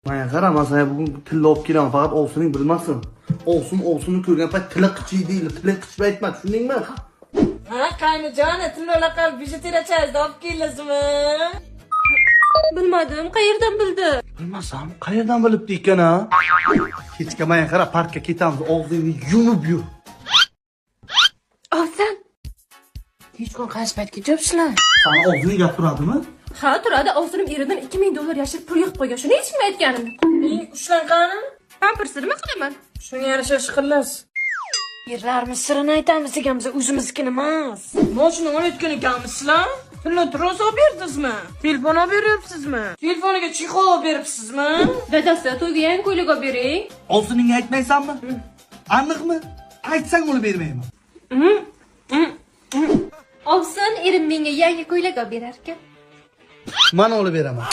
Maya qarama, sen bugun tilla olib kelaman, faqat ovsining bilmasin. Ovsinni ko'rgan payt tilla qichiy deydi, tilla qichib aytma, tushundingmi? Ha, qaynajon, tilla qilib bijuteriya olib kelasizmi? Bilmadim, qayerdan bildi? Bilmasam, qayerdan bilibdi ekan ha? Kechga maya qara, parkka ketamiz, og'zingni yumib yur. Ovsin. Hech kun qaysi paytga jopsizlar? Sana og'zing gap turadimi? Ha, turadi. Ovsinim eridan $2000 yashirib pul yig'ib qo'ygan. Shuni hech kimga aytganim. Ushlanqani? Pampersni nima qilaman? Shunga yarasha ish qilasiz. Yerlarimiz sirini aytamiz deganmiz, o'zimiznikini emas. Moshina olayotgan ekanmizlar? Pulni tros olib berdingizmi? Telefon olib beryapsizmi? Telefoniga chexol olib beribsizmi? Dadasi, to'yga yangi ko'ylak olib bering. Ovsiningga aytmaysanmi? Aniqmi? Aytsang uni bermayman. Ovsin, erim menga yangi ko'ylak olib berar ekan. Mana olib beraman.